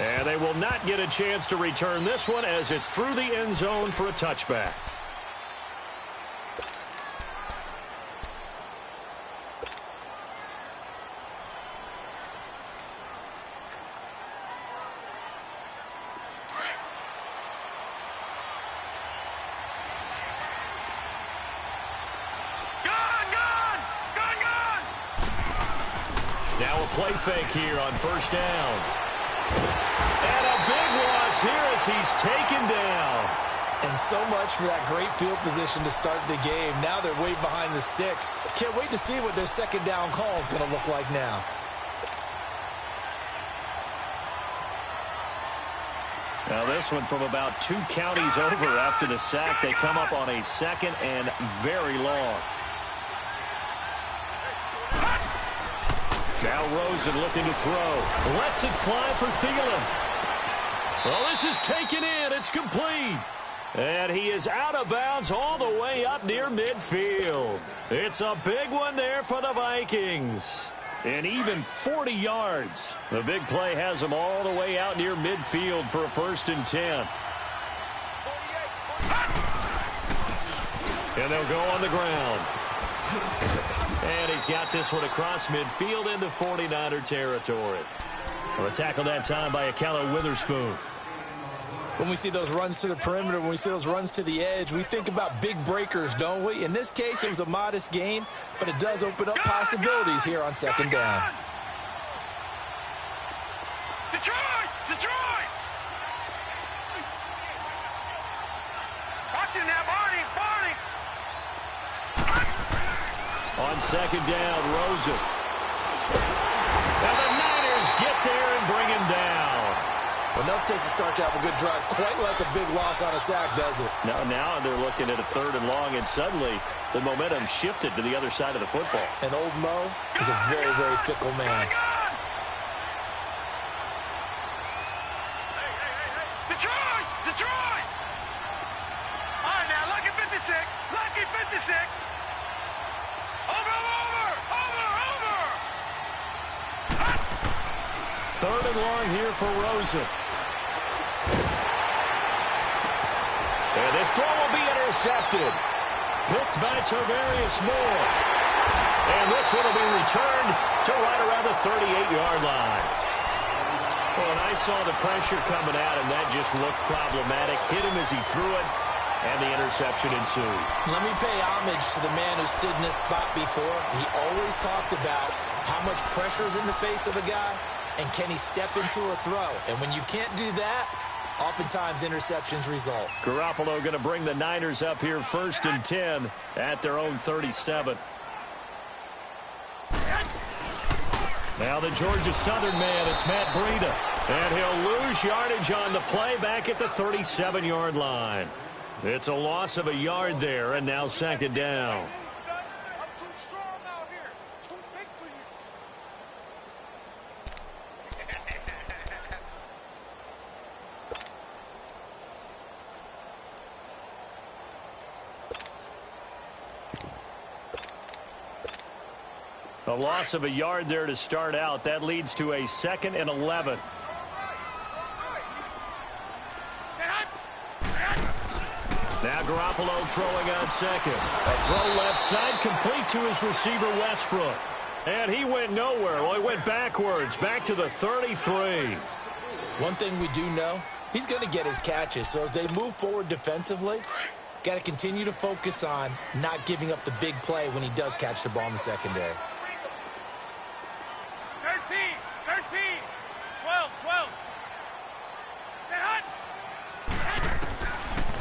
And they will not get a chance to return this one as it's through the end zone for a touchback. Now a play fake here on first down. And a big loss here as he's taken down. And so much for that great field position to start the game. Now they're way behind the sticks. Can't wait to see what their second down call is going to look like now. Now this one from about 2 counties over after the sack. They come up on a second and very long. Now Rosen looking to throw. Lets it fly for Thielen. Well, this is taken in. It's complete. And he is out of bounds all the way up near midfield. It's a big one there for the Vikings. And even 40 yards. The big play has them all the way out near midfield for a 1st and 10. And they'll go on the ground. And he's got this one across midfield into 49er territory. Well, a tackle that time by Akello Witherspoon. When we see those runs to the perimeter, when we see those runs to the edge, we think about big breakers, don't we? In this case, it was a modest gain, but it does open up possibilities here on second down. Detroit! Detroit! Watching that, Barney! On second down, Rosen. And the Niners get there and bring him down. Enough takes to start to have a good drive. Quite like a big loss on a sack, does it? Now they're looking at a 3rd and long, and suddenly the momentum shifted to the other side of the football. And old Mo is a very, very fickle man. Detroit! Detroit! All right, now, lucky 56. Lucky 56. Over! 3rd and long here for Rosen. And this throw will be intercepted. Picked by Tarvarius Moore. And this one will be returned to right around the 38-yard line. Well, and I saw the pressure coming at him. That just looked problematic. Hit him as he threw it, and the interception ensued. Let me pay homage to the man who stood in this spot before. He always talked about how much pressure is in the face of a guy, and can he step into a throw? And when you can't do that, oftentimes interceptions result. Garoppolo going to bring the Niners up here 1st and 10 at their own 37. Now the Georgia Southern man, it's Matt Breida. And he'll lose yardage on the play back at the 37-yard line. It's a loss of a yard there, and now second down. A loss of a yard there to start out. That leads to a 2nd and 11. Now Garoppolo throwing on second. A throw left side complete to his receiver Westbrook. And he went nowhere. Well, he went backwards, back to the 33. One thing we do know, he's going to get his catches. So as they move forward defensively, got to continue to focus on not giving up the big play when he does catch the ball in the secondary. 12.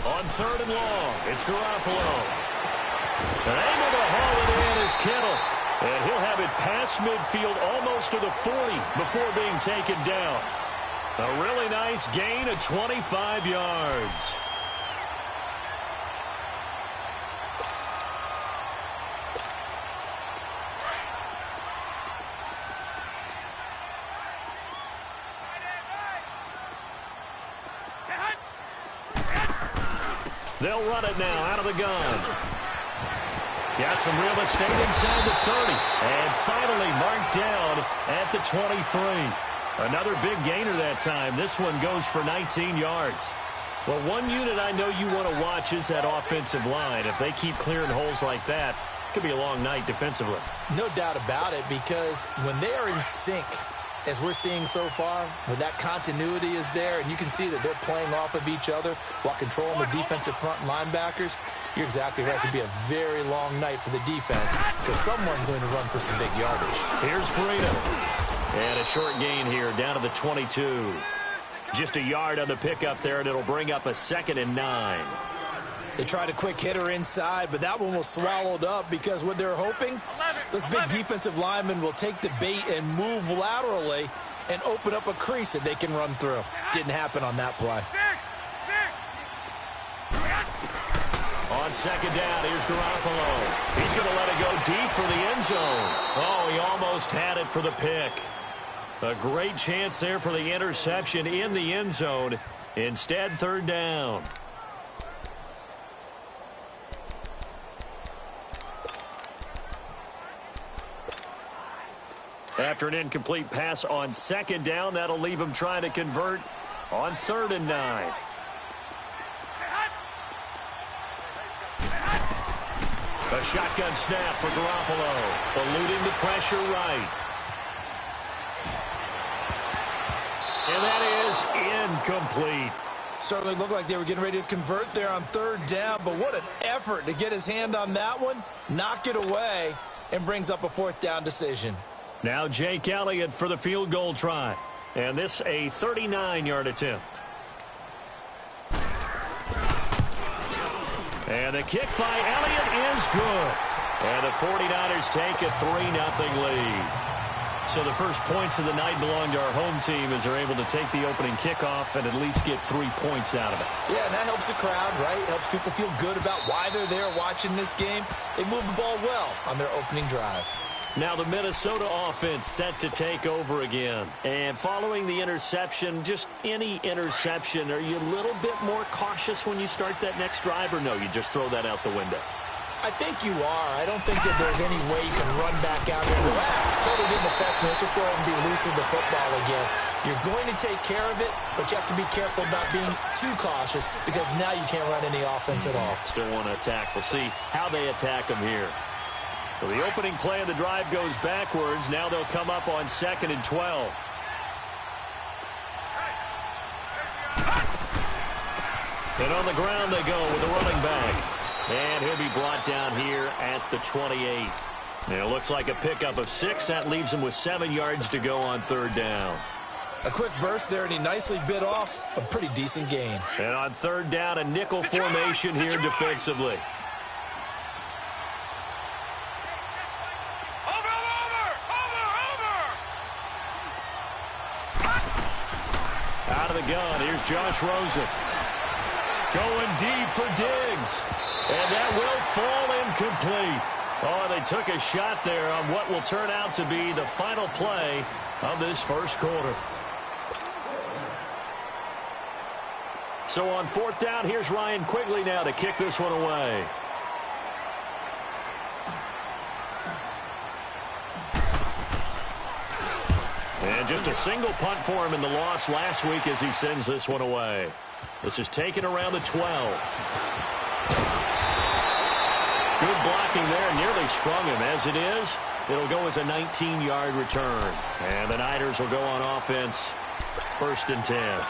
On 3rd and long, it's Garoppolo. And able to haul it in is Kittle. And he'll have it past midfield almost to the 40 before being taken down. A really nice gain of 25 yards. They'll run it now out of the gun. Got some real estate inside the 30. And finally marked down at the 23. Another big gainer that time. This one goes for 19 yards. Well, one unit I know you want to watch is that offensive line. If they keep clearing holes like that, it could be a long night defensively. No doubt about it, because when they are in sync, as we're seeing so far, when that continuity is there, and you can see that they're playing off of each other while controlling the defensive front linebackers, you're exactly right. It could be a very long night for the defense because someone's going to run for some big yardage. Here's Burrito. And a short gain here down to the 22. Just a yard on the pickup there, and it'll bring up a 2nd and 9. They tried a quick hitter inside, but that one was swallowed up because what they're hoping, those big defensive linemen will take the bait and move laterally and open up a crease that they can run through. Didn't happen on that play. On 2nd down, here's Garoppolo. He's going to let it go deep for the end zone. Oh, he almost had it for the pick. A great chance there for the interception in the end zone. Instead, 3rd down. After an incomplete pass on 2nd down, that'll leave him trying to convert on 3rd and 9. A shotgun snap for Garoppolo, eluding the pressure right. And that is incomplete. Certainly looked like they were getting ready to convert there on 3rd down, but what an effort to get his hand on that one, knock it away, and brings up a 4th down decision. Now Jake Elliott for the field goal try. And this a 39-yard attempt. And the kick by Elliott is good. And the 49ers take a 3-0 lead. So the first points of the night belong to our home team as they're able to take the opening kickoff and at least get 3 points out of it. Yeah, and that helps the crowd, right? Helps people feel good about why they're there watching this game. They move the ball well on their opening drive. Now the Minnesota offense set to take over again. And following the interception, just any interception, are you a little bit more cautious when you start that next drive, or no, you just throw that out the window? I think you are. I don't think that there's any way you can run back out there and go, totally didn't affect me. Let's just go ahead and be loose with the football again. You're going to take care of it, but you have to be careful about being too cautious because now you can't run any offense at all. Still want to attack. We'll see how they attack them here. So the opening play of the drive goes backwards. Now they'll come up on 2nd and 12. And on the ground they go with the running back. And he'll be brought down here at the 28. And it looks like a pickup of 6. That leaves him with 7 yards to go on 3rd down. A quick burst there, and he nicely bit off a pretty decent gain. And on 3rd down, a nickel formation here defensively. Out of the gun, here's Josh Rosen. Going deep for Diggs. And that will fall incomplete. Oh, they took a shot there on what will turn out to be the final play of this first quarter. So on 4th down, here's Ryan Quigley now to kick this one away. And just a single punt for him in the loss last week as he sends this one away. This is taken around the 12. Good blocking there, nearly sprung him. As it is, it'll go as a 19-yard return. And the Niners will go on offense, 1st and 10.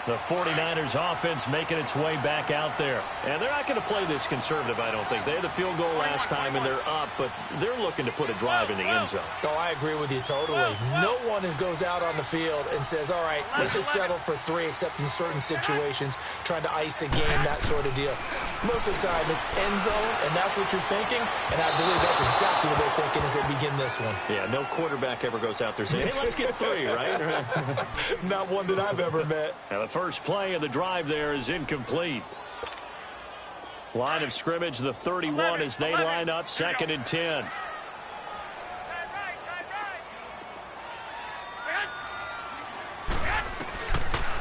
The 49ers offense making its way back out there. And they're not going to play this conservative, I don't think. They had the field goal last time, and they're up, but they're looking to put a drive in the end zone. Oh, I agree with you totally. No one goes out on the field and says, all right, let's just settle for 3, except in certain situations, trying to ice a game, that sort of deal. Most of the time, it's end zone, and that's what you're thinking, and I believe that's exactly what they're thinking as they begin this one. Yeah, no quarterback ever goes out there saying, hey, let's get 3, right? Not one that I've ever met. Now, the first play of the drive there is incomplete. Line of scrimmage, the 31 as they line up 2nd and 10.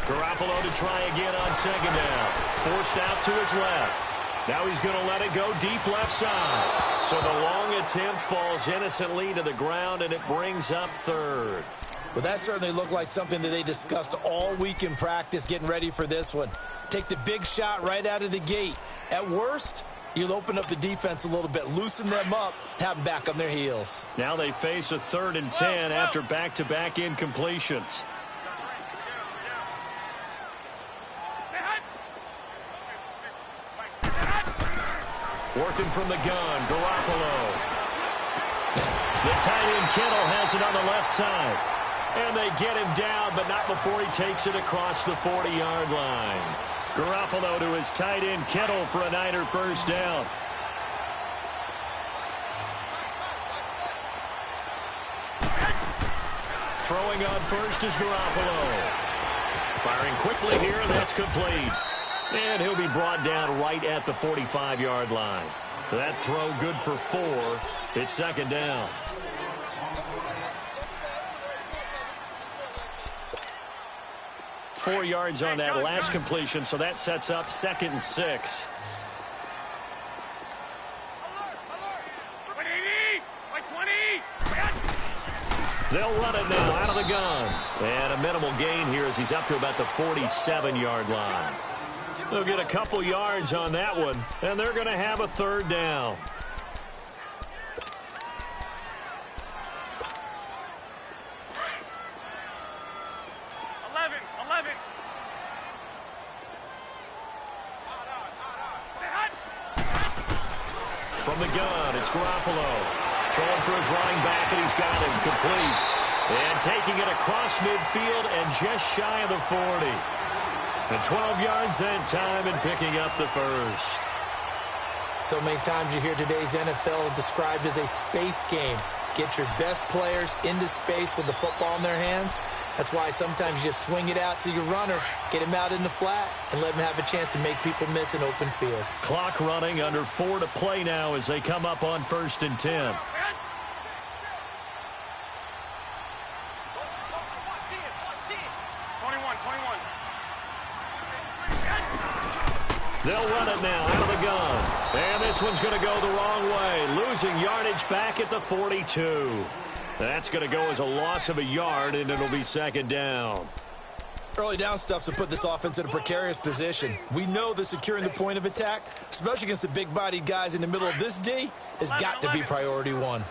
Garoppolo to try again on 2nd down. Forced out to his left. Now he's going to let it go deep left side. So the long attempt falls innocently to the ground, and it brings up 3rd. Well, that certainly looked like something that they discussed all week in practice getting ready for this one. Take the big shot right out of the gate. At worst, you'll open up the defense a little bit, loosen them up, have them back on their heels. Now they face a 3rd and 10 after back-to-back incompletions. Working from the gun, Garoppolo. The tight end Kittle has it on the left side. And they get him down, but not before he takes it across the 40-yard line. Garoppolo to his tight end Kittle for a Niner first down. Throwing on first is Garoppolo. Firing quickly here, and that's complete. And he'll be brought down right at the 45-yard line. That throw good for 4. It's second down. Four yards on that last completion, so that sets up 2nd and 6. They'll run it now out of the gun. And a minimal gain here as he's up to about the 47-yard line. They'll get a couple yards on that one, and they're going to have a 3rd down. From the gun, it's Garoppolo. Throwing for his running back, and he's got him complete. And taking it across midfield and just shy of the 40. And 12 yards that time and picking up the first. So many times you hear today's NFL described as a space game. Get your best players into space with the football in their hands. That's why sometimes you just swing it out to your runner, get him out in the flat, and let him have a chance to make people miss an open field. Clock running, under 4 to play now as they come up on 1st and 10. They'll run it now out of the gun. And this one's going to go the wrong way, losing yardage back at the 42. That's going to go as a loss of a yard, and it'll be 2nd down. Early down stuff's to put this offense in a precarious position. We know that securing the point of attack, especially against the big-bodied guys in the middle of this D, has got to be priority 1.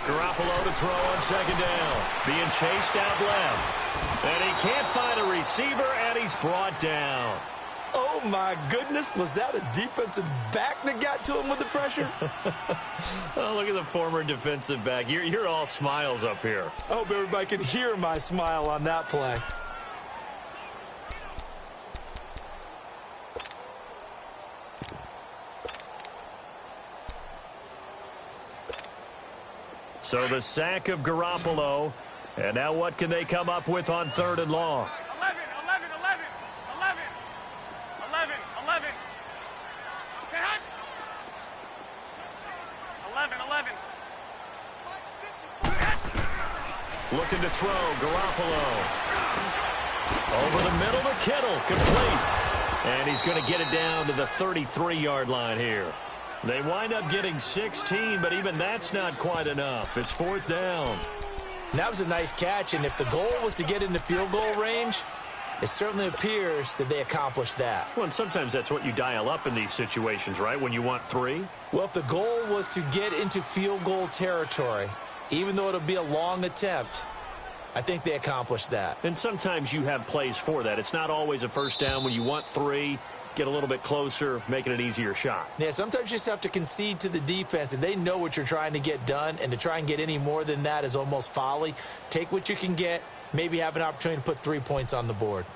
Garoppolo to throw on 2nd down. Being chased out left. And he can't find a receiver, and he's brought down. Oh, my goodness. Was that a defensive back that got to him with the pressure? Oh, look at the former defensive back. You're all smiles up here. I hope everybody can hear my smile on that play. So the sack of Garoppolo. And now what can they come up with on 3rd and long? 11. Looking to throw, Garoppolo. Over the middle to Kittle, complete. And he's going to get it down to the 33-yard line here. They wind up getting 16, but even that's not quite enough. It's 4th down. That was a nice catch, and if the goal was to get into field goal range, it certainly appears that they accomplished that. Well, and sometimes that's what you dial up in these situations, right, when you want 3? Well, if the goal was to get into field goal territory, even though it'll be a long attempt, I think they accomplished that. And sometimes you have plays for that. It's not always a first down when you want 3. Get a little bit closer, making an easier shot. Yeah, sometimes you just have to concede to the defense, and they know what you're trying to get done, and to try and get any more than that is almost folly. Take what you can get, maybe have an opportunity to put 3 points on the board.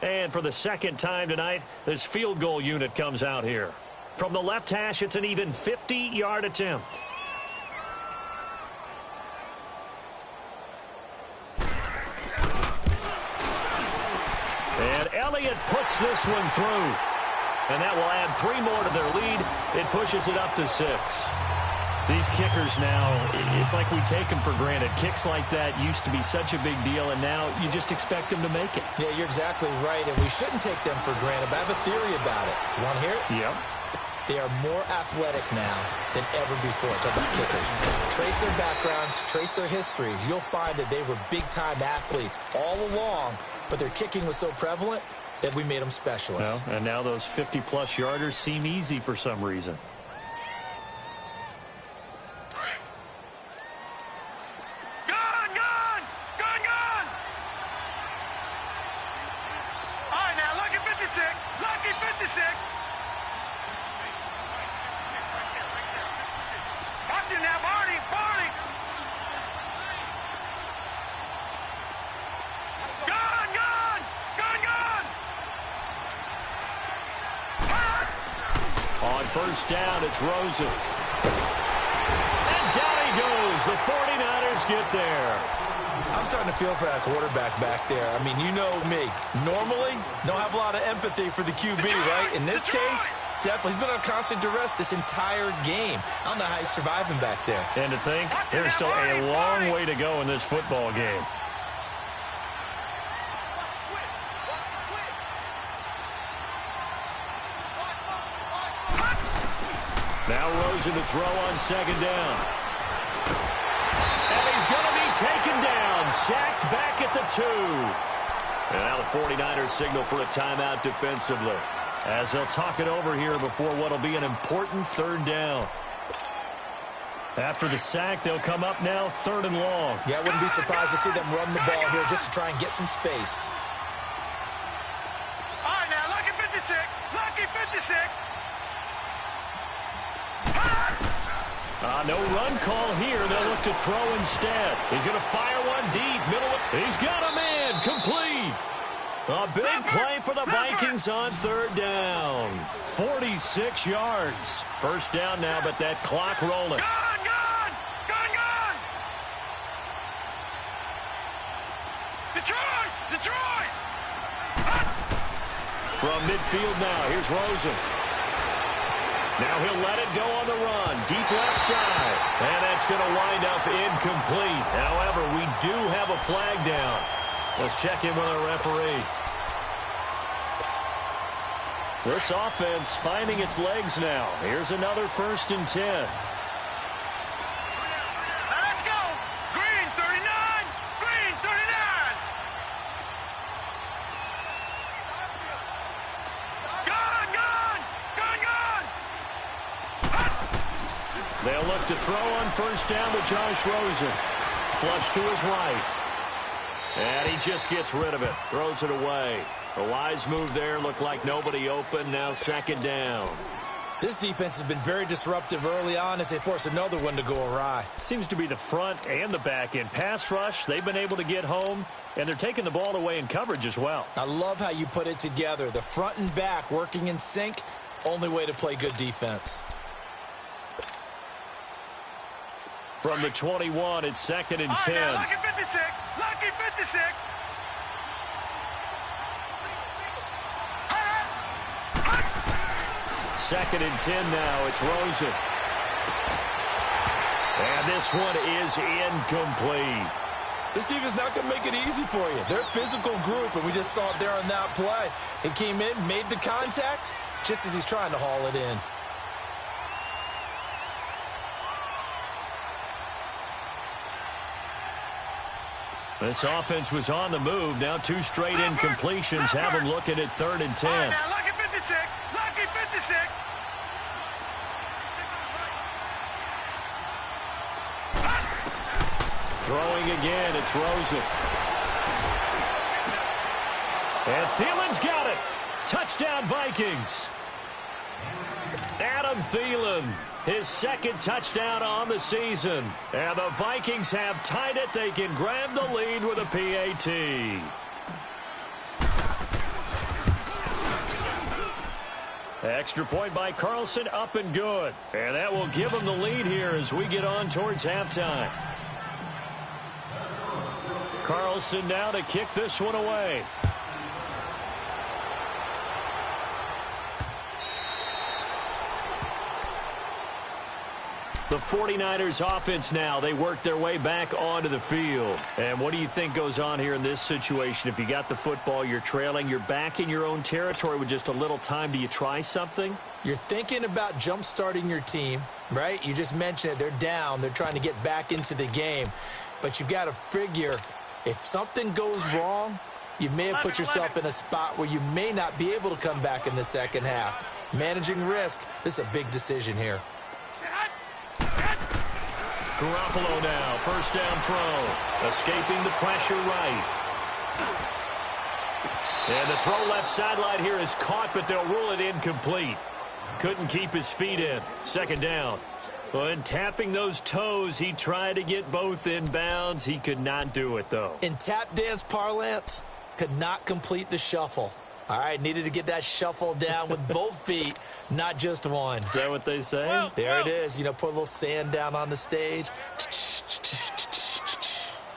And for the second time tonight, this field goal unit comes out here. From the left hash, it's an even 50-yard attempt. And Elliott puts this one through. And that will add 3 more to their lead. It pushes it up to 6. These kickers now, it's like we take them for granted. Kicks like that used to be such a big deal, and now you just expect them to make it. Yeah, you're exactly right, and we shouldn't take them for granted, but I have a theory about it. You want to hear it? Yep. They are more athletic now than ever before. Talk about kickers. Trace their backgrounds, trace their histories. You'll find that they were big-time athletes all along, but their kicking was so prevalent that we made them specialists. Well, and now those 50-plus yarders seem easy for some reason. Lucky 56. Watch him now, Barney. Gun. On first down, it's Rosen. And down he goes. The 49ers get there. I'm starting to feel for that quarterback back there. I mean, you know me. Normally, don't have a lot of empathy for the QB, right? In this case, definitely. He's been on constant duress this entire game. I don't know how he's surviving back there. And to think, there's still a long way to go in this football game. Now Rosen to throw on second down. And he's going to be taken down, sacked back at the 2. And now the 49ers signal for a timeout defensively, as they'll talk it over here before what will be an important third down. After the sack, they'll come up now 3rd and long. Yeah, I wouldn't be surprised to see them run the ball here just to try and get some space. All right, now, Lucky 56. No run call here. They'll look to throw instead. He's going to fire one deep. He's got a man. Complete. A big play for the Vikings on 3rd down. 46 yards. First down now, but that clock rolling. Gun. Detroit. From midfield now, here's Rosen. Now he'll let it go on the run. Deep left side. And that's going to wind up incomplete. However, we do have a flag down. Let's check in with our referee. This offense finding its legs now. Here's another 1st and 10. Now let's go. Green 39. They'll look to throw on first down to Josh Rosen. Flush to his right. And he just gets rid of it. Throws it away. A wise move there. Looked like nobody open. Now 2nd down. This defense has been very disruptive early on as they force another one to go awry. Seems to be the front and the back end. Pass rush, they've been able to get home, and they're taking the ball away in coverage as well. I love how you put it together. The front and back working in sync. Only way to play good defense. From the 21, it's 2nd and 10. Now, Lucky 56. 2nd and 10 now. It's Rosen. And this one is incomplete. This defense is not going to make it easy for you. They're a physical group, and we just saw it there on that play. It came in, made the contact, just as he's trying to haul it in. This offense was on the move. Now 2 straight incompletions have them looking at 3rd and 10. Now, Lucky 56. Throwing again, it's Rosen. And Thielen's got it. Touchdown, Vikings. Adam Thielen, his 2nd touchdown on the season. And the Vikings have tied it. They can grab the lead with a PAT. Extra point by Carlson, up and good. And that will give them the lead here as we get on towards halftime. Carlson now to kick this one away. The 49ers offense now, they work their way back onto the field. And what do you think goes on here in this situation? If you got the football, you're trailing, you're back in your own territory with just a little time. Do you try something? You're thinking about jump-starting your team, right? You just mentioned it. They're down. They're trying to get back into the game. But you've got to figure if something goes wrong, you may have put yourself in a spot where you may not be able to come back in the second half. Managing risk, this is a big decision here. Garoppolo now, first down throw. Escaping the pressure right. And the throw left sideline here is caught, but they'll rule it incomplete. Couldn't keep his feet in. Second down. When tapping those toes, he tried to get both in bounds. He could not do it, though. In tap dance parlance, could not complete the shuffle. All right, needed to get that shuffle down with both feet, not just one. Is that what they say? There it is. You know, put a little sand down on the stage.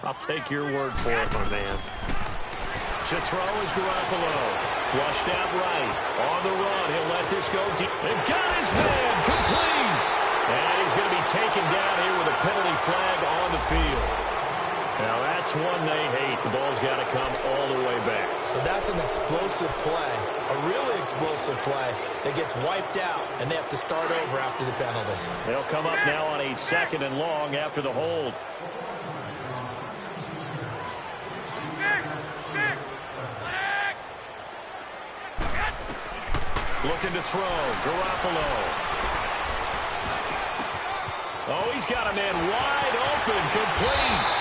I'll take your word for it, my man. To throw is Garoppolo. Flushed out right. On the run. He'll let this go deep. They've got his man. Complete. And he's going to be taken down here with a penalty flag on the field. Now, that's one they hate. The ball's got to come all the way back. So that's an explosive play, a really explosive play that gets wiped out, and they have to start over after the penalty. They'll come up now on a 2nd and long after the hold. Looking to throw. Garoppolo. Oh, he's got a man wide open. Complete.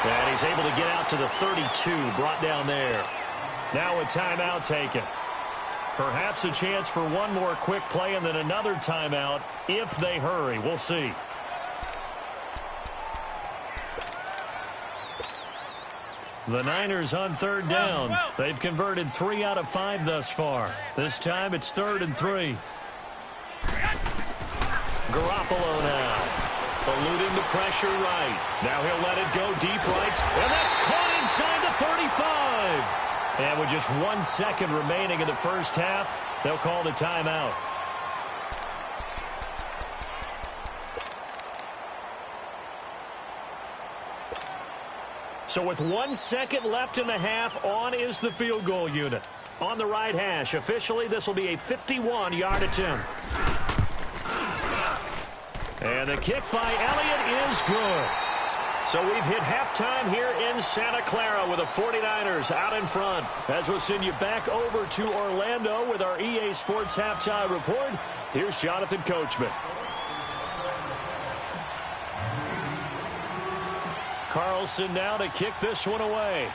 And he's able to get out to the 32, brought down there. Now a timeout taken. Perhaps a chance for one more quick play and then another timeout if they hurry. We'll see. The Niners on 3rd down. They've converted 3 out of 5 thus far. This time it's 3rd and 3. Garoppolo now. Eluding the pressure right. Now he'll let it go deep right. And that's caught inside the 35. And with just 1 second remaining in the first half, they'll call the timeout. So with 1 second left in the half, on is the field goal unit. On the right hash, officially this will be a 51-yard attempt. And the kick by Elliott is good. So we've hit halftime here in Santa Clara with the 49ers out in front. As we'll send you back over to Orlando with our EA Sports Halftime Report, here's Jonathan Coachman. Carlson now to kick this one away.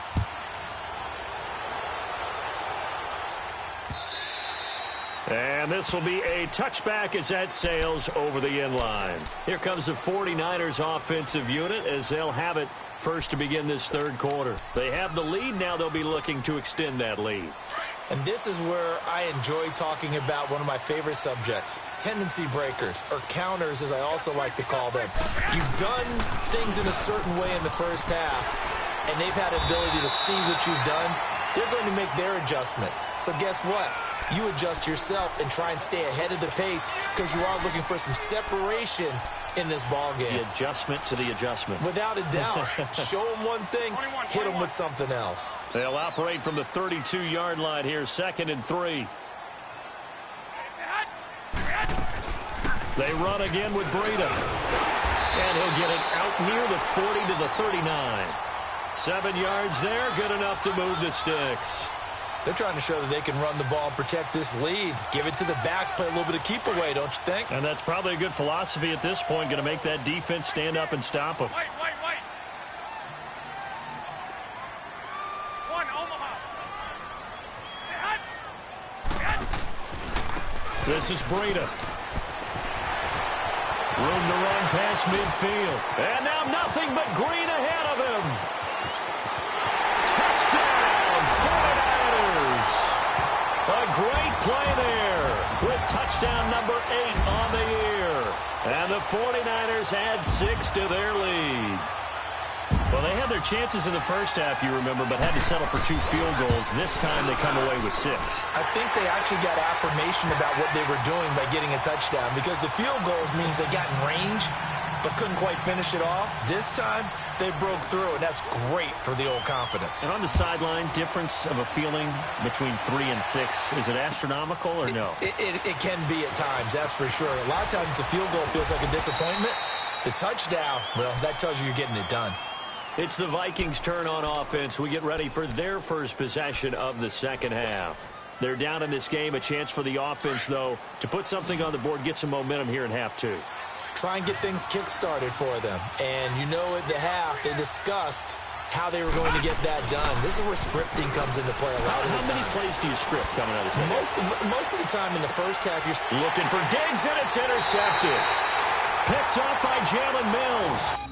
And this will be a touchback as that sails over the end line. Here comes the 49ers offensive unit as they'll have it first to begin this 3rd quarter. They have the lead. Now they'll be looking to extend that lead. And this is where I enjoy talking about one of my favorite subjects, tendency breakers, or counters as I also like to call them. You've done things in a certain way in the first half, and they've had the ability to see what you've done. They're going to make their adjustments. So guess what? You adjust yourself and try and stay ahead of the pace because you are looking for some separation in this ball game. The adjustment to the adjustment. Without a doubt. Show them one thing, hit them with something else. They'll operate from the 32-yard line here, 2nd and 3. They run again with Breida. And he'll get it out near the 40 to the 39. 7 yards there, good enough to move the sticks. They're trying to show that they can run the ball and protect this lead. Give it to the backs, play a little bit of keep away, don't you think? And that's probably a good philosophy at this point, going to make that defense stand up and stop them. Wait. One, Omaha. This is Breida. Room to run past midfield. And now nothing but green ahead of him. Touchdown, 49ers. A great play there with touchdown number 8 on the year. And the 49ers add 6 to their lead. The Well, they had their chances in the first half, you remember, but had to settle for 2 field goals. This time they come away with 6. I think they actually got affirmation about what they were doing by getting a touchdown, because the field goals means they got in range but couldn't quite finish it off. This time, they broke through, and that's great for the old confidence. And on the sideline, difference of a feeling between 3 and 6, is it astronomical or no? It can be at times, that's for sure. A lot of times the field goal feels like a disappointment. The touchdown, well, that tells you you're getting it done. It's the Vikings' turn on offense. We get ready for their first possession of the second half. They're down in this game. A chance for the offense, though, to put something on the board, get some momentum here in half 2. Try and get things kick-started for them. And you know at the half, they discussed how they were going to get that done. This is where scripting comes into play a lot of the time. How many plays do you script coming out of the second? Most of the time in the first half, you're looking for Diggs, and it's intercepted. Picked up by Jalen Mills.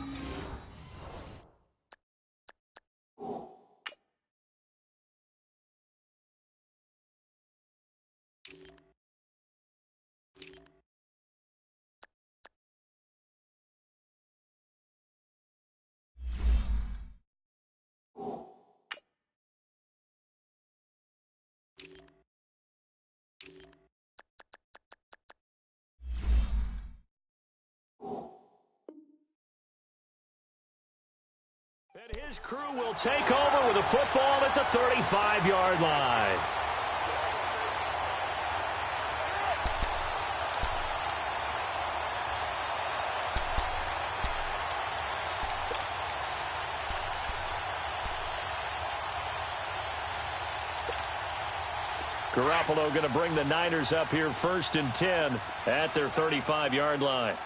And his crew will take over with a football at the 35-yard line. Garoppolo going to bring the Niners up here 1st and 10 at their 35-yard line.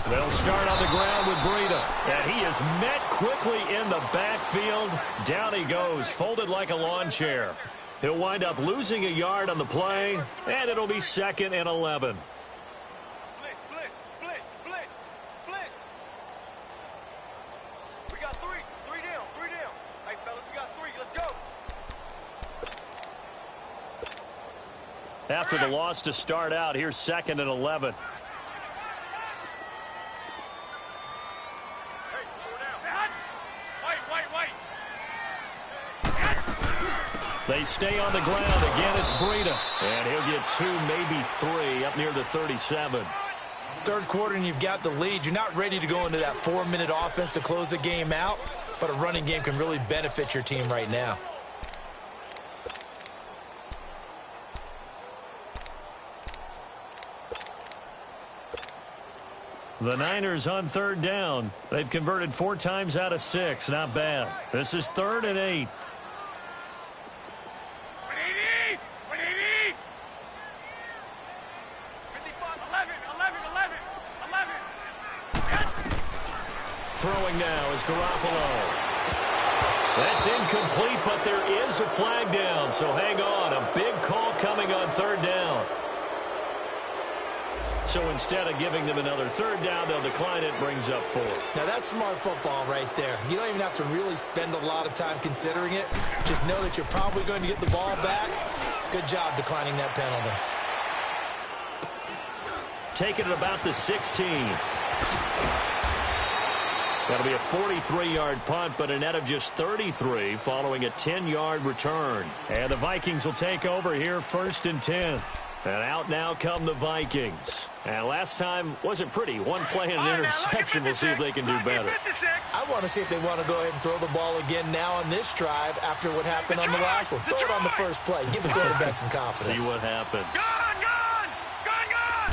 They'll start on the ground with Breida. And he is met quickly in the backfield. Down he goes, folded like a lawn chair. He'll wind up losing a yard on the play, and it'll be 2nd and 11. Blitz, blitz, blitz, blitz, blitz. We got 3. 3 down, 3 down. Hey, fellas, we got 3. Let's go. After the loss to start out, here's 2nd and 11. They stay on the ground. Again, it's Breida. And he'll get 2, maybe 3, up near the 37. Third quarter and you've got the lead. You're not ready to go into that 4-minute offense to close the game out, but a running game can really benefit your team right now. The Niners on 3rd down. They've converted 4 times out of 6. Not bad. This is 3rd and 8. Throwing now is Garoppolo. That's incomplete, but there is a flag down, so hang on. A big call coming on 3rd down. So instead of giving them another 3rd down, they'll decline it, brings up 4. Now that's smart football right there. You don't even have to really spend a lot of time considering it. Just know that you're probably going to get the ball back. Good job declining that penalty. Taking it about the 16. That'll be a 43-yard punt, but a net of just 33 following a 10-yard return. And the Vikings will take over here 1st and 10. And out now come the Vikings. And last time wasn't pretty. 1 play and an interception. We'll see if they can do better. I want to see if they want to go ahead and throw the ball again now on this drive after what happened on the last one. Throw it on the first play. Give the quarterback some confidence. See what happens. Gone, gone, gone, gone.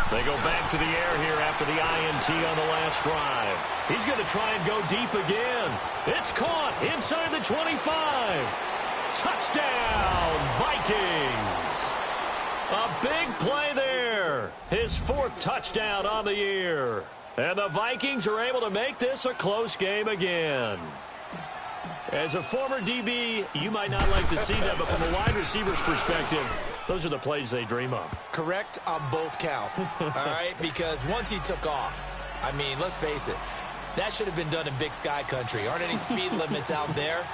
They go back to the air here after the INT on the last drive. He's going to try and go deep again. It's caught inside the 25. Touchdown, Vikings. A big play there. His 4th touchdown on the year. And the Vikings are able to make this a close game again. As a former DB, you might not like to see that, but from a wide receiver's perspective, those are the plays they dream of. Correct on both counts, all right? Because once he took off, I mean, let's face it, that should have been done in Big Sky country. Aren't any speed limits out there?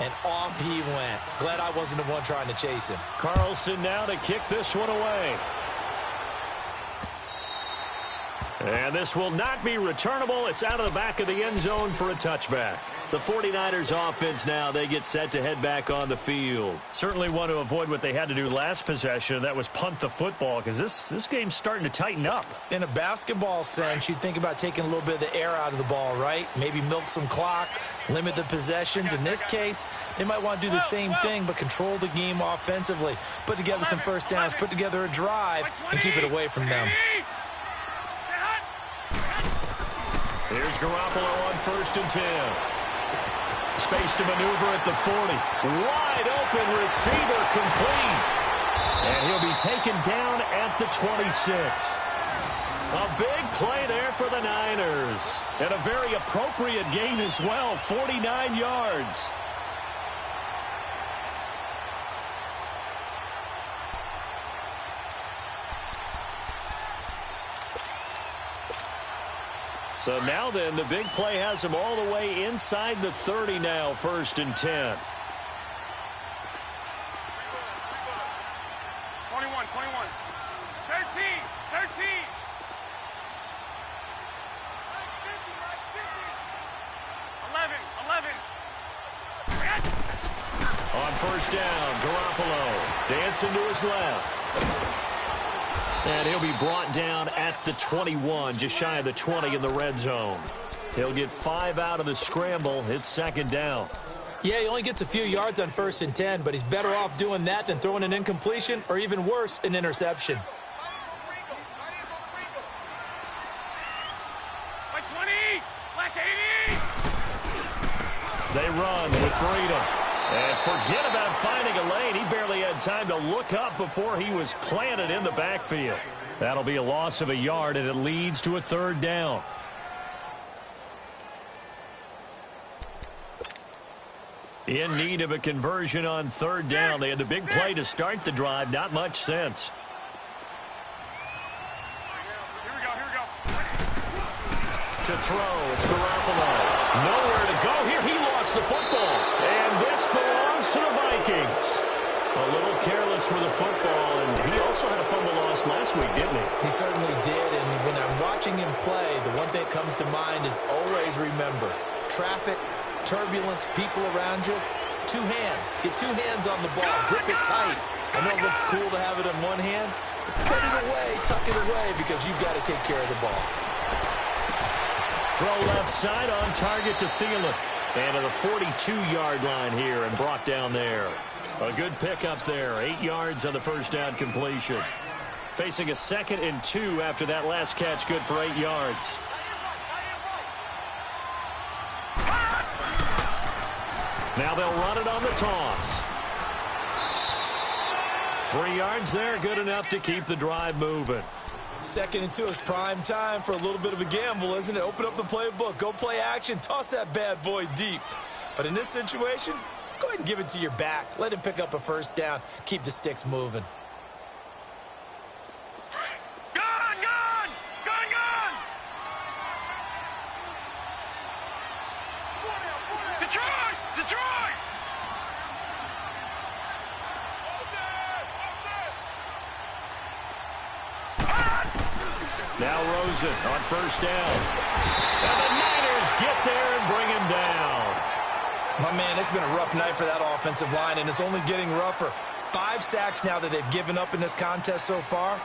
And off he went. Glad I wasn't the one trying to chase him. Carlson now to kick this one away. And this will not be returnable. It's out of the back of the end zone for a touchback. The 49ers offense now, they get set to head back on the field. Certainly want to avoid what they had to do last possession. That was punt the football, because this game's starting to tighten up. In a basketball sense, you think about taking a little bit of the air out of the ball, right? Maybe milk some clock, limit the possessions. In this case, they might want to do the same thing, but control the game offensively. Put together some first downs, put together a drive, and keep it away from them. Here's Garoppolo on 1st and 10. Space to maneuver at the 40. Wide open receiver complete. And he'll be taken down at the 26. A big play there for the Niners. And a very appropriate gain as well, 49 yards. So now then, the big play has him all the way inside the 30 now, 1st and 10. 21, 21. 13, 13. Max 50, Max 50. 11, 11. On 1st down, Garoppolo dancing to his left. And he'll be brought down at the 21, just shy of the 20 in the red zone. He'll get 5 out of the scramble. It's 2nd down. Yeah, he only gets a few yards on 1st and 10, but he's better off doing that than throwing an incompletion or even worse, an interception. Like 20, like 80. They run with Breida. And forget about finding a lane. He barely had time to look up before he was planted in the backfield. That'll be a loss of a yard, and it leads to a 3rd down. In need of a conversion on 3rd down. They had the big play to start the drive. Not much sense. Here we go. To throw, it's Garoppolo. Nowhere to go here. He lost the football. And this belongs to the Vikings. A little careless with the football, and he also had a fumble loss last week, didn't he? He certainly did, and when I'm watching him play, the one thing that comes to mind is always remember, traffic, turbulence, people around you, 2 hands. Get 2 hands on the ball. Grip it tight. I know it looks cool to have it in one hand, but put it away, tuck it away, because you've got to take care of the ball. Throw left side on target to Thielen. And to the 42-yard line here and brought down there. A good pickup there. 8 yards on the 1st down completion. Facing a 2nd and 2 after that last catch, good for 8 yards. Now they'll run it on the toss. 3 yards there, good enough to keep the drive moving. 2nd and 2 is prime time for a little bit of a gamble, isn't it? Open up the playbook, go play action, toss that bad boy deep. But in this situation, go ahead and give it to your back. Let him pick up a 1st down. Keep the sticks moving. Gone! Detroit! Now Rosen on 1st down. And the Niners get there and bring him down. My man, it's been a rough night for that offensive line, and it's only getting rougher. 5 sacks now that they've given up in this contest so far.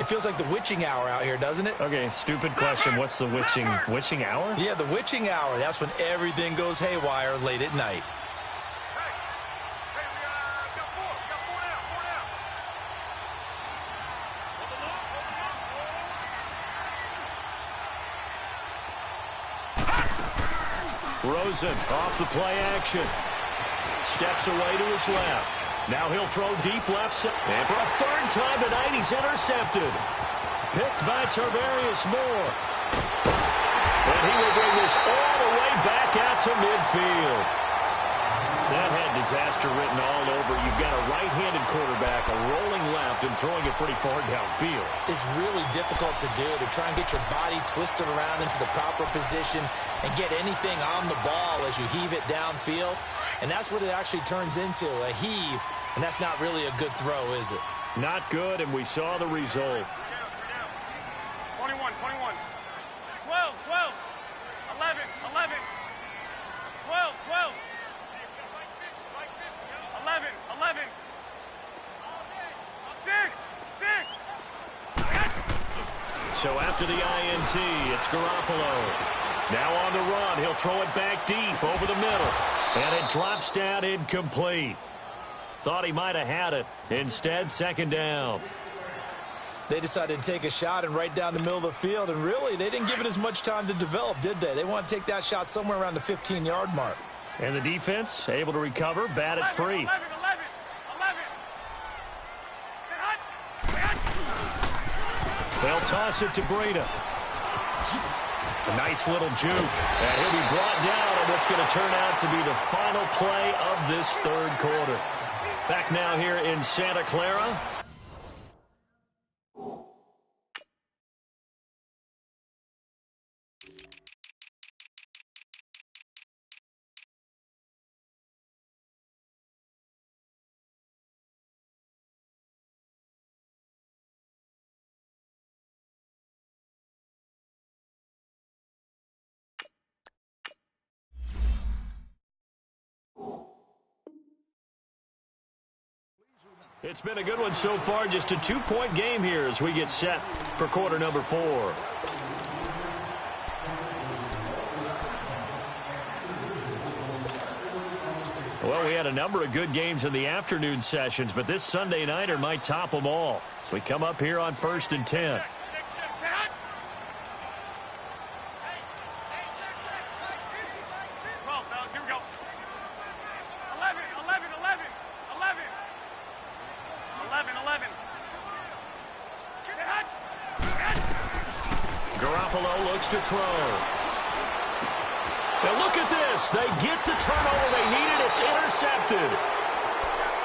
It feels like the witching hour out here, doesn't it? Okay, stupid question. What's the witching hour? Yeah, the witching hour. That's when everything goes haywire late at night. Hey, we got 4. We got 4 down. 4 down. Rosen off the play action. Steps away to his left. Now he'll throw deep left side. And for a 3rd time tonight, he's intercepted. Picked by Tarvarius Moore. And he will bring this all the way back out to midfield. That had disaster written all over. You've got a right-handed quarterback, a rolling left, and throwing it pretty far downfield. It's really difficult to do, to try and get your body twisted around into the proper position and get anything on the ball as you heave it downfield. and that's what it actually turns into, a heave, and that's not really a good throw, is it? Not good, and we saw the result. 21, 21. 12, 12. 11, 11. 12, 12. 11, 11. 6, 6. So after the INT, it's Garoppolo. Now on the run. He'll throw it back deep over the middle. And it drops down incomplete. Thought he might have had it. Instead, second down. They decided to take a shot and right down the middle of the field, and really, they didn't give it as much time to develop, did they? They want to take that shot somewhere around the 15-yard mark. And the defense able to recover, batted free. 11, 11, 11. They'll toss it to Breda. A nice little juke. And he'll be brought down on what's going to turn out to be the final play of this third quarter. Back now here in Santa Clara. It's been a good one so far. Just a 2-point game here as we get set for quarter number 4. Well, we had a number of good games in the afternoon sessions, but this Sunday nighter might top them all. So we come up here on 1st and 10. Garoppolo looks to throw. Now look at this. They get the turnover they needed. It's intercepted.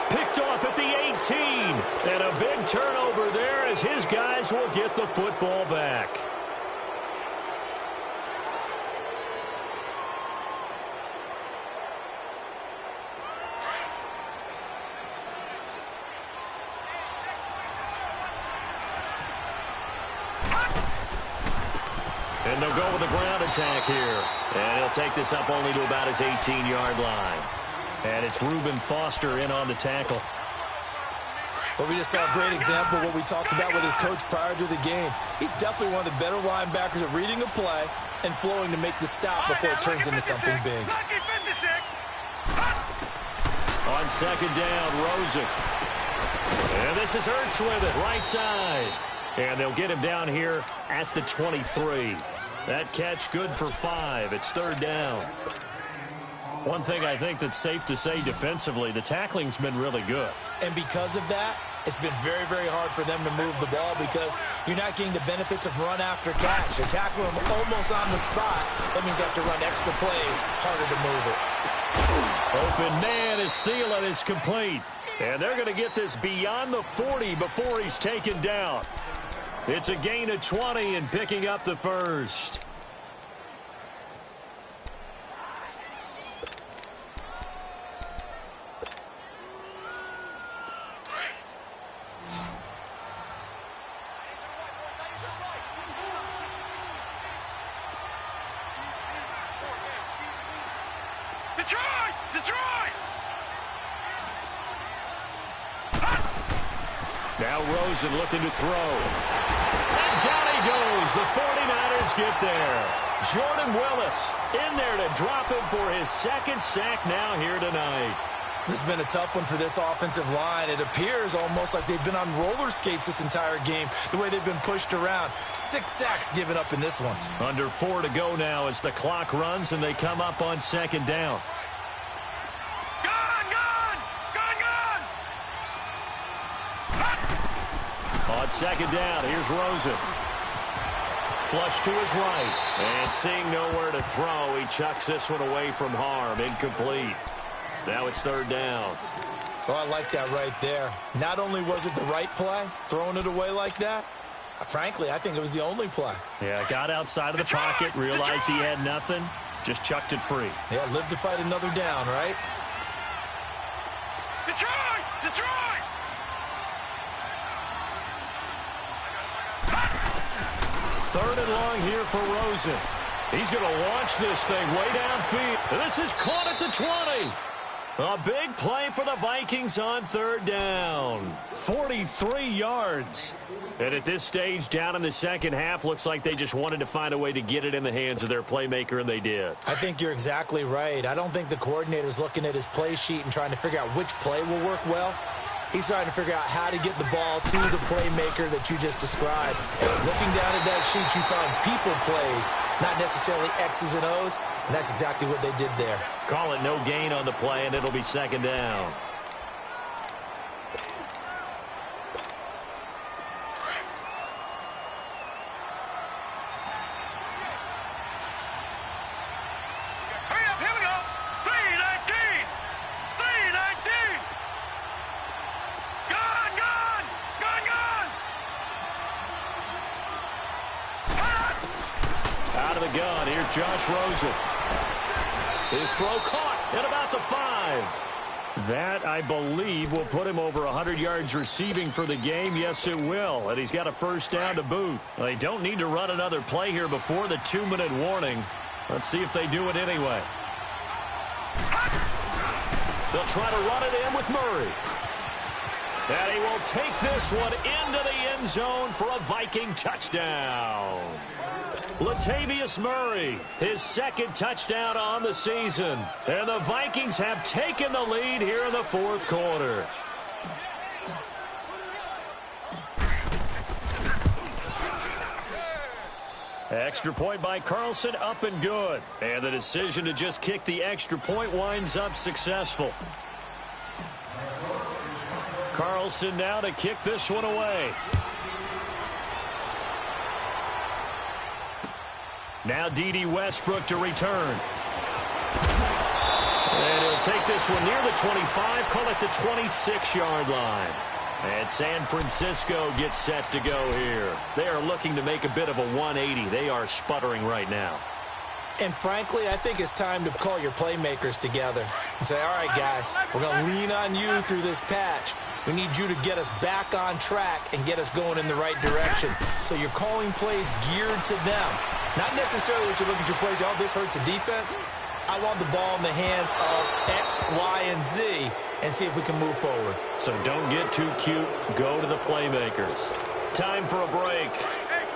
Picked off at the 18. And a big turnover there as his guys will get the football back. And they'll go with the ground attack here. And he'll take this up only to about his 18-yard line. And it's Reuben Foster in on the tackle. Well, we just saw a great example of what we talked about with his coach prior to the game. He's definitely one of the better linebackers at reading a play and flowing to make the stop before it turns into something big. On second down, Rosen. And this is Ertz with it, right side. And they'll get him down here at the 23. That catch good for 5. It's third down. One thing I think that's safe to say defensively, the tackling's been really good. And because of that, it's been very, very hard for them to move the ball because you're not getting the benefits of run after catch. They tackle him almost on the spot. That means they have to run extra plays, harder to move it. Open man is Thielen. It's complete. And they're going to get this beyond the 40 before he's taken down. It's a gain of 20 and picking up the first. Detroit! Detroit! Now Rosen looking to throw. And down he goes. The 49ers get there. Jordan Willis in there to drop him for his second sack now here tonight. This has been a tough one for this offensive line. It appears almost like they've been on roller skates this entire game, the way they've been pushed around. 6 sacks given up in this one. Under 4 to go now as the clock runs and they come up on second down. On second down, here's Rosen. Flush to his right. And seeing nowhere to throw, he chucks this one away from harm. Incomplete. Now it's third down. Oh, I like that right there. Not only was it the right play, throwing it away like that, frankly, I think it was the only play. Yeah, got outside of the pocket, realized he had nothing, just chucked it free. Yeah, live to fight another down, right? Detroit! Detroit! Third and long here for Rosen. He's going to launch this thing way downfield. And this is caught at the 20. A big play for the Vikings on third down. 43 yards. And at this stage, down in the second half, looks like they just wanted to find a way to get it in the hands of their playmaker, and they did. I think you're exactly right. I don't think the coordinator's looking at his play sheet and trying to figure out which play will work well. He's trying to figure out how to get the ball to the playmaker that you just described. Looking down at that sheet, you find people plays, not necessarily X's and O's, and that's exactly what they did there. Call it no gain on the play, and it'll be second down. Here we go. 319. 319. Gone, gone. Gone, gone. Out of the gun, here's Josh Rosen. His throw caught at about the 5. That, I believe, will put him over 100 yards receiving for the game. Yes, it will. And he's got a first down to boot. They don't need to run another play here before the 2-minute warning. Let's see if they do it anyway. They'll try to run it in with Murray. And he will take this one into the end zone for a Viking touchdown. Latavius Murray, his second touchdown on the season. And the Vikings have taken the lead here in the fourth quarter. Extra point by Carlson, up and good. And the decision to just kick the extra point winds up successful. Carlson now to kick this one away. Now D.D. Westbrook to return. And he'll take this one near the 25, call it the 26-yard line. And San Francisco gets set to go here. They are looking to make a bit of a 180. They are sputtering right now. And frankly, I think it's time to call your playmakers together and say, all right, guys, we're going to lean on you through this patch. We need you to get us back on track and get us going in the right direction. So you're calling plays geared to them. Not necessarily what you look at your plays, oh, this hurts the defense. I want the ball in the hands of X, Y, and Z and see if we can move forward. So don't get too cute. Go to the playmakers. Time for a break.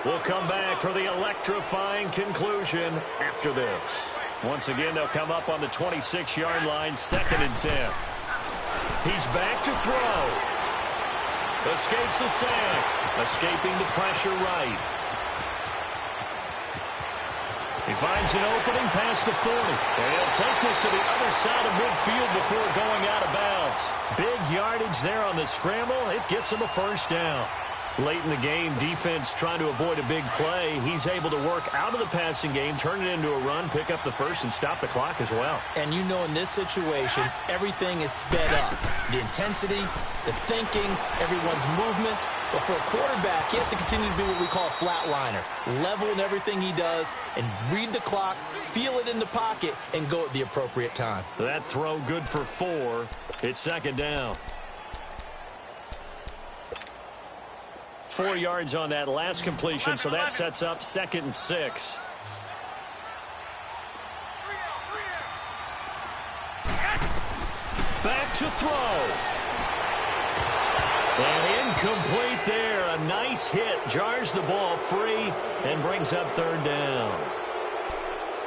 We'll come back for the electrifying conclusion after this. Once again, they'll come up on the 26-yard line, 2nd and 10. He's back to throw. Escapes the sack. Escaping the pressure right. He finds an opening past the 40. And he'll take this to the other side of midfield before going out of bounds. Big yardage there on the scramble. It gets him a first down. Late in the game, defense trying to avoid a big play. He's able to work out of the passing game, turn it into a run, pick up the first, and stop the clock as well. And you know in this situation, everything is sped up. The intensity, the thinking, everyone's movement. But for a quarterback, he has to continue to be what we call a flatliner. Level in everything he does and read the clock, feel it in the pocket, and go at the appropriate time. That throw good for 4. It's 2nd down. 4 yards on that last completion, so that sets up 2nd and 6. Back to throw. And incomplete there. A nice hit. Jars the ball free and brings up 3rd down.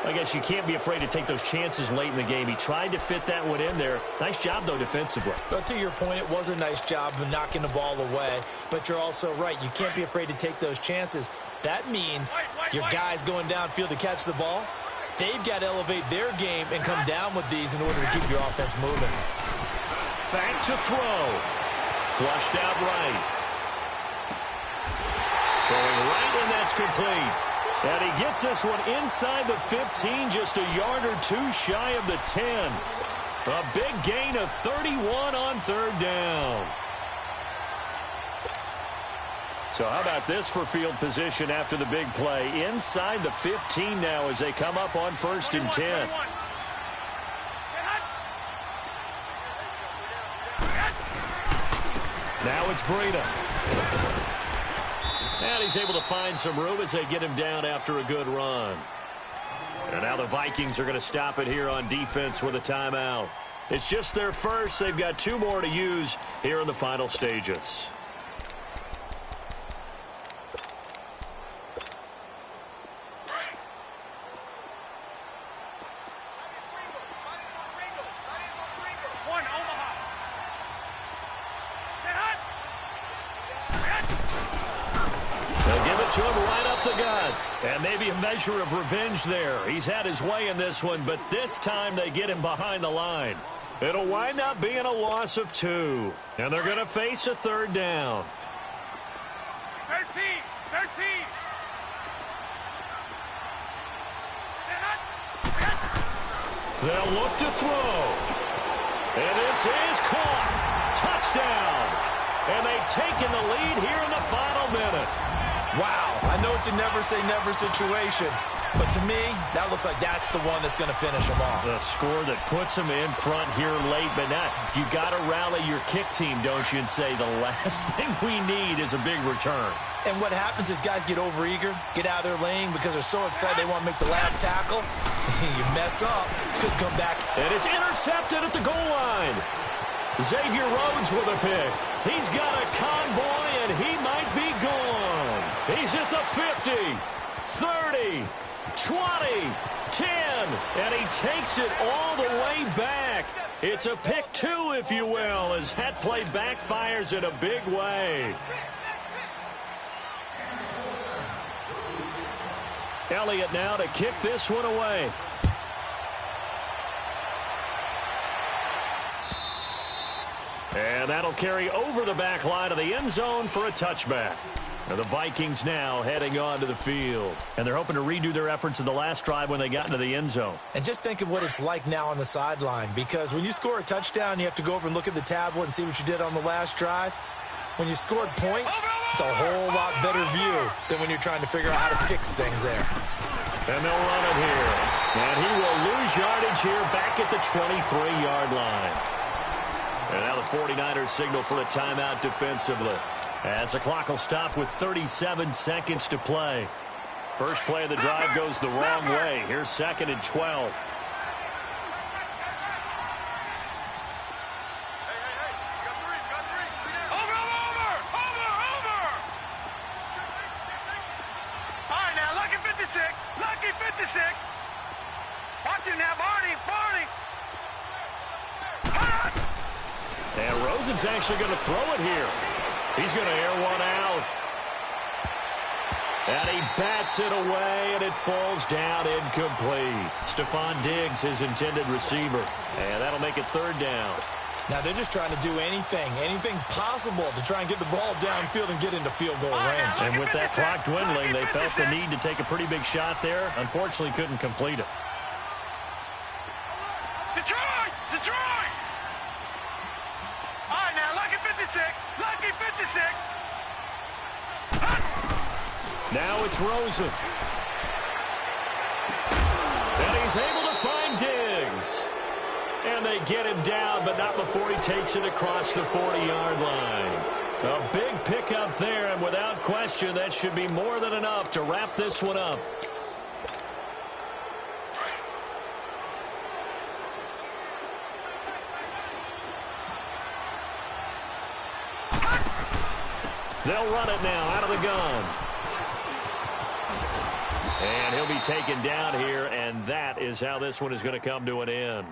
I guess you can't be afraid to take those chances late in the game. He tried to fit that one in there. Nice job, though, defensively. But to your point, it was a nice job of knocking the ball away. But you're also right. You can't be afraid to take those chances. That means your guys going downfield to catch the ball, they've got to elevate their game and come down with these in order to keep your offense moving. Back to throw. Flushed out right. Throwing right, and that's complete. And he gets this one inside the 15, just a yard or 2 shy of the 10. A big gain of 31 on 3rd down. So how about this for field position after the big play? Inside the 15 now as they come up on 1st and 10. Now it's Breida. And he's able to find some room as they get him down after a good run. And now the Vikings are going to stop it here on defense with a timeout. It's just their first. They've got 2 more to use here in the final stages. To him right up the gut. And maybe a measure of revenge there. He's had his way in this one, but this time they get him behind the line. It'll wind up being a loss of 2. And they're going to face a 3rd down. 13. They'll look to throw. And this is caught. Touchdown. And they've taken the lead here in the final minute. Wow, I know it's a never-say-never situation, but to me, that looks like that's the one that's going to finish them off. The score that puts them in front here late, but now you got to rally your kick team, don't you, and say the last thing we need is a big return. And what happens is guys get overeager, get out of their lane because they're so excited they want to make the last tackle. You mess up, could come back. And it's intercepted at the goal line. Xavier Rhodes with a pick. He's got a convoy, and he might be gone. He's at the 50, 30, 20, 10, and he takes it all the way back. It's a pick 2, if you will, as that play backfires in a big way. Elliott now to kick this one away. And that'll carry over the back line of the end zone for a touchback. And the Vikings now heading onto the field. And they're hoping to redo their efforts in the last drive when they got into the end zone. And just think of what it's like now on the sideline, because when you score a touchdown, you have to go over and look at the tablet and see what you did on the last drive. When you scored points, it's a whole lot better view than when you're trying to figure out how to fix things there. And they'll run it here. And he will lose yardage here back at the 23-yard line. And now the 49ers signal for a timeout defensively, as the clock will stop with 37 seconds to play. First play of the drive goes the wrong way. Here's 2nd and 12. Watch it now, Barney. And Rosen's actually going to throw it here. He's going to air one out. And he bats it away, and it falls down incomplete. Stephon Diggs, his intended receiver. And that'll make it 3rd down. Now they're just trying to do anything possible to try and get the ball downfield and get into field goal range. And with that clock dwindling, they felt the need to take a pretty big shot there. Unfortunately, couldn't complete it. Detroit! All right, now, lucky 56. Now it's Rosen. And he's able to find Diggs. And they get him down, but not before he takes it across the 40-yard line. A big pickup there, and without question, that should be more than enough to wrap this one up. They'll run it now out of the gun. And he'll be taken down here, and that is how this one is going to come to an end.